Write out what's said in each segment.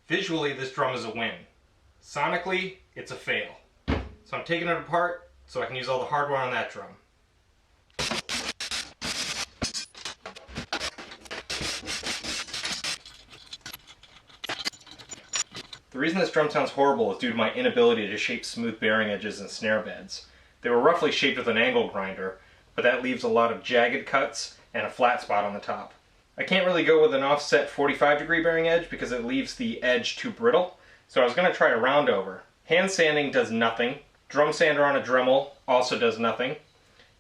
Visually, this drum is a win. Sonically, it's a fail. So I'm taking it apart so I can use all the hardware on that drum. The reason this drum sounds horrible is due to my inability to shape smooth bearing edges and snare beds. They were roughly shaped with an angle grinder, but that leaves a lot of jagged cuts and a flat spot on the top. I can't really go with an offset 45-degree bearing edge because it leaves the edge too brittle, so I was going to try a round over. Hand sanding does nothing. Drum sander on a Dremel also does nothing.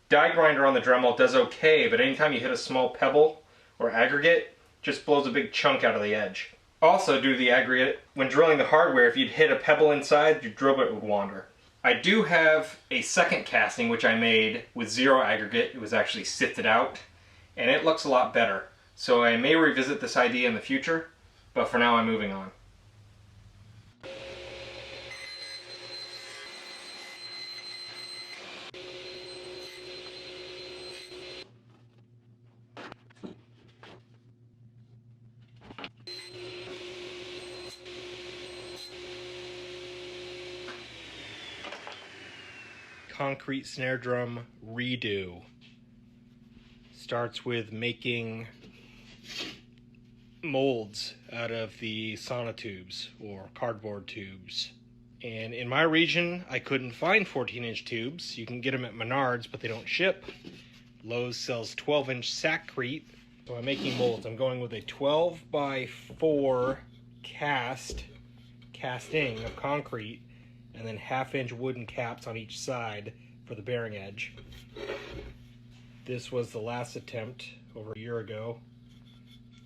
Die grinder on the Dremel does okay, but anytime you hit a small pebble or aggregate, it just blows a big chunk out of the edge. Also, due to the aggregate, when drilling the hardware, if you'd hit a pebble inside, your drill bit would wander. I do have a second casting which I made with zero aggregate. It was actually sifted out, and it looks a lot better. So I may revisit this idea in the future, but for now I'm moving on. Concrete snare drum redo. Starts with making molds out of the sonotubes or cardboard tubes. And in my region, I couldn't find 14-inch tubes. You can get them at Menards, but they don't ship. Lowe's sells 12-inch Sakrete. So I'm making molds. I'm going with a 12 by 4 casting of concrete, and then 1/2-inch wooden caps on each side for the bearing edge. This was the last attempt over a year ago.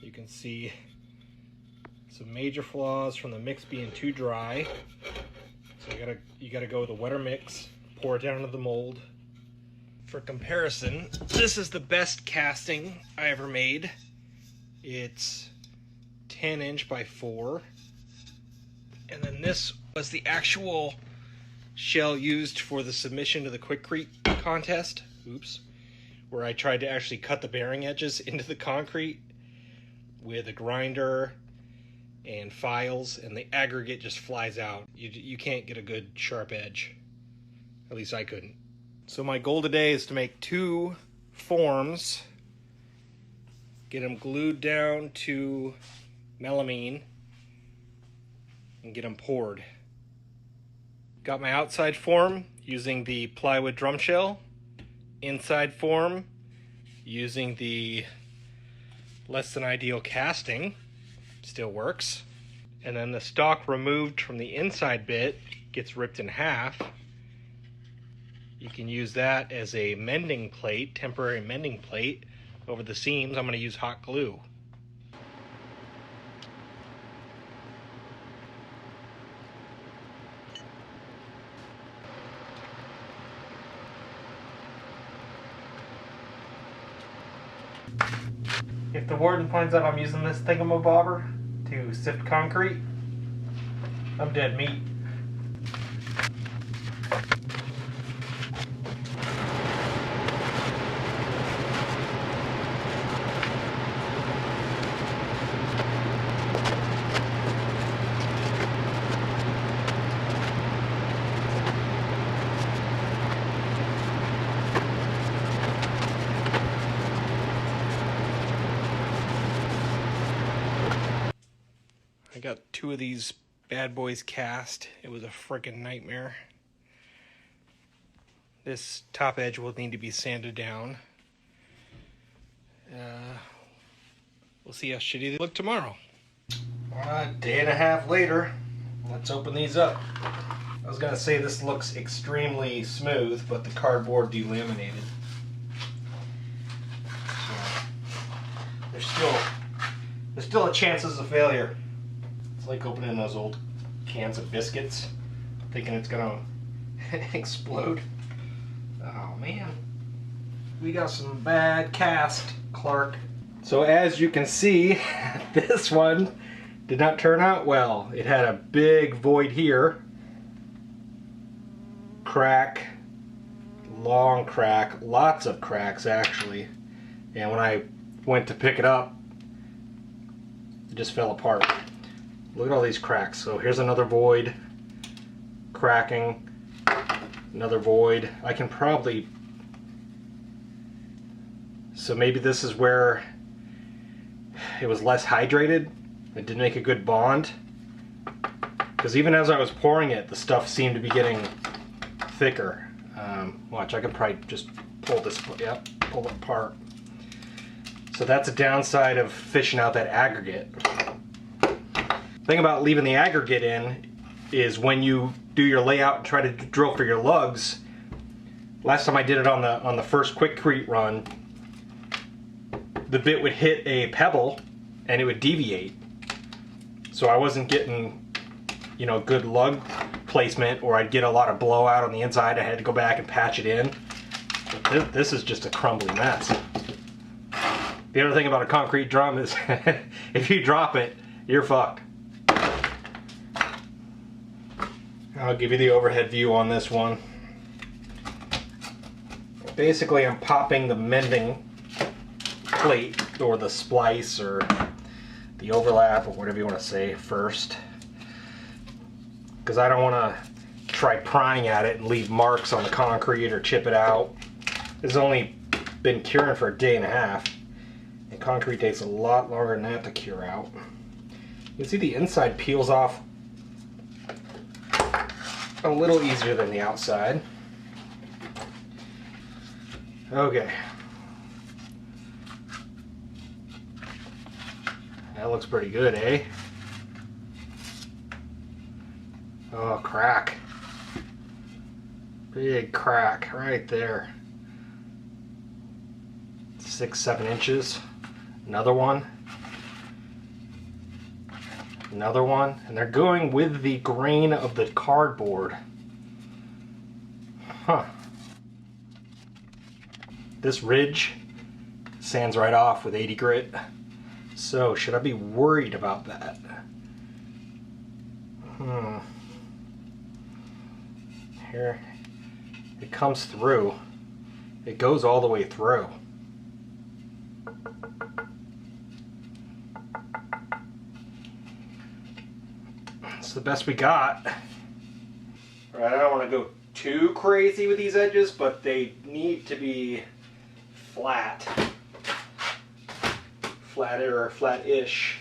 You can see some major flaws from the mix being too dry. So you gotta go with a wetter mix, pour it down into the mold. For comparison, this is the best casting I ever made. It's 10-inch by 4. And then this was the actual shell used for the submission to the Quikrete contest. Oops. Where I tried to actually cut the bearing edges into the concrete with a grinder and files, and the aggregate just flies out. You can't get a good sharp edge. At least I couldn't. So my goal today is to make 2 forms, get them glued down to melamine, and get them poured. Got my outside form using the plywood drum shell, inside form using the less than ideal casting, still works, and then the stock removed from the inside bit gets ripped in half. You can use that as a mending plate, temporary mending plate over the seams. I'm going to use hot glue. If the warden finds out I'm using this thingamabobber to sift concrete, I'm dead meat. I got 2 of these bad boys cast. It was a freaking nightmare. This top edge will need to be sanded down. We'll see how shitty they look tomorrow. A day and a half later, let's open these up. I was gonna say this looks extremely smooth, but the cardboard delaminated. So, there's still a chances of failure. It's like opening those old cans of biscuits, thinking it's gonna explode. Oh man, we got some bad cast, Clark. So as you can see, this one did not turn out well. It had a big void here, crack, long crack, lots of cracks actually, and when I went to pick it up, it just fell apart. Look at all these cracks. So here's another void, cracking, another void. I can probably, so maybe this is where it was less hydrated. It didn't make a good bond. Because even as I was pouring it, the stuff seemed to be getting thicker. Watch, I could probably just pull this, yep, pull it apart. So that's a downside of fishing out that aggregate. Thing about leaving the aggregate in is when you do your layout and try to drill for your lugs. Last time I did it on the first Quikrete run, the bit would hit a pebble and it would deviate. So I wasn't getting, you know, good lug placement, or I'd get a lot of blowout on the inside. I had to go back and patch it in. But this is just a crumbly mess. The other thing about a concrete drum is if you drop it, you're fucked. I'll give you the overhead view on this one. Basically, I'm popping the mending plate, or the splice, or the overlap, or whatever you want to say, first. Because I don't want to try prying at it and leave marks on the concrete or chip it out. It's only been curing for a day and a half. And concrete takes a lot longer than that to cure out. You can see the inside peels off a little easier than the outside. Okay. That looks pretty good, eh? Oh, crack. Big crack right there. 6-7 inches. Another one. Another one. And they're going with the grain of the cardboard. Huh. This ridge sands right off with 80 grit. So, should I be worried about that? Here, it comes through. It goes all the way through. It's the best we got. All right, I don't want to go too crazy with these edges, but they need to be flat. Flatter or flat-ish.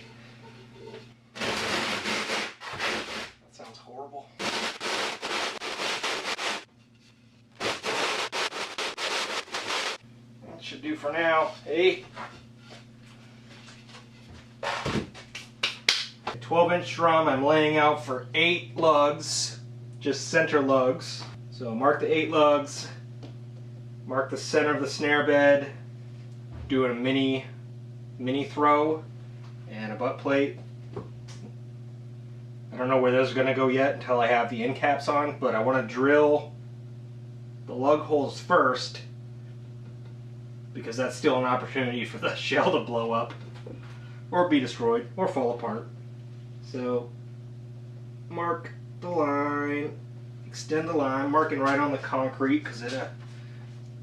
That sounds horrible. That should do for now. Hey. 12-inch drum I'm laying out for 8 lugs, just center lugs. So mark the 8 lugs, mark the center of the snare bed, doing a mini throw and a butt plate. I don't know where those are going to go yet until I have the end caps on, but I want to drill the lug holes first because that's still an opportunity for the shell to blow up or be destroyed or fall apart. So mark the line, extend the line, marking right on the concrete because it'll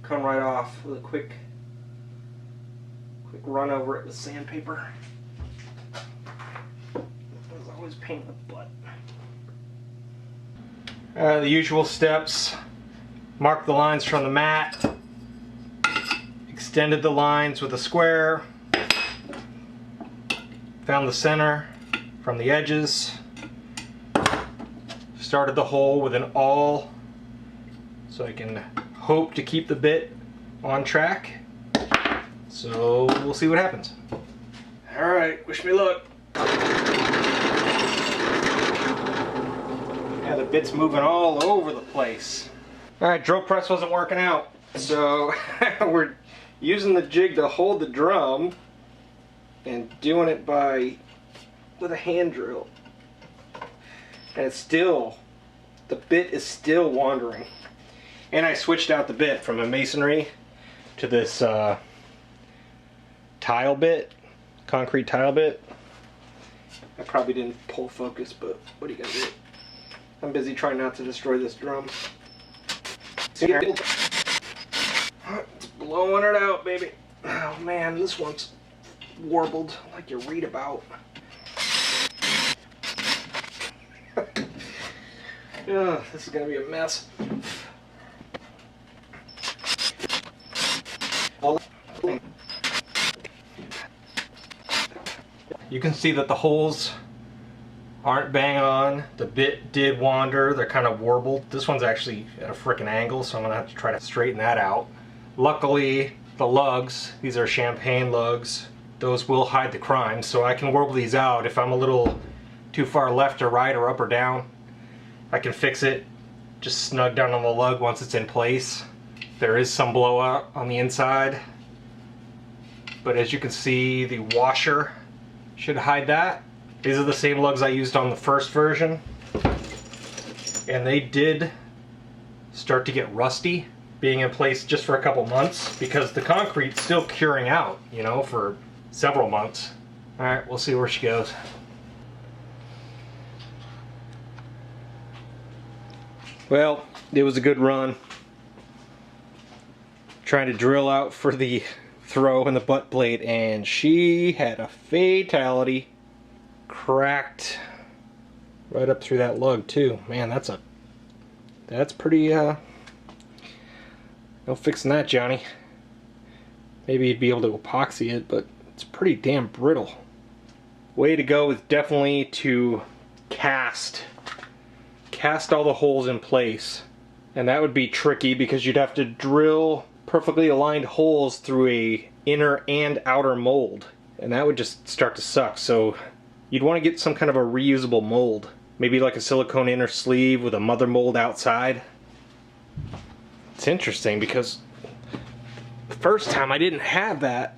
come right off with a quick run over it with sandpaper. There's always pain in the butt. The usual steps. Mark the lines from the mat. Extended the lines with a square. Found the center from the edges. Started the hole with an awl so I can hope to keep the bit on track. So we'll see what happens. Alright, wish me luck. Yeah, the bit's moving all over the place. Alright, drill press wasn't working out. So we're using the jig to hold the drum and doing it with a hand drill. And it's still, the bit is still wandering. And I switched out the bit from a masonry to this tile bit, concrete tile bit. I probably didn't pull focus, but what are you gonna do? I'm busy trying not to destroy this drum. It's blowing it out, baby. Oh man, this one's warbled like you read about. Ugh, this is gonna be a mess. You can see that the holes aren't bang on. The bit did wander. They're kind of warbled. This one's actually at a frickin' angle, so I'm gonna have to try to straighten that out. Luckily, the lugs, these are champagne lugs, those will hide the crime, so I can warble these out. If I'm a little too far left or right or up or down, I can fix it. Just snug down on the lug once it's in place. There is some blowout on the inside, but as you can see, the washer should hide that. These are the same lugs I used on the first version, and they did start to get rusty being in place just for a couple months because the concrete's still curing out, you know, for several months. All right, we'll see where she goes. Well, it was a good run. Trying to drill out for the throw and the butt plate, and she had a fatality. Cracked right up through that lug too. Man, that's pretty no fixing that, Johnny. Maybe you'd be able to epoxy it, but it's pretty damn brittle. Way to go is definitely to cast all the holes in place, and that would be tricky because you'd have to drill perfectly aligned holes through a inner and outer mold, and that would just start to suck. So you'd want to get some kind of a reusable mold, maybe like a silicone inner sleeve with a mother mold outside. It's interesting because the first time I didn't have that.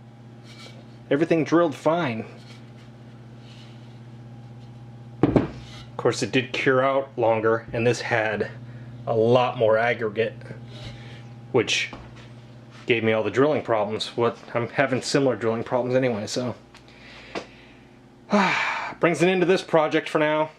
Everything drilled fine. Of course, it did cure out longer, and this had a lot more aggregate, which gave me all the drilling problems. I'm having similar drilling problems anyway, so brings an end to this project for now.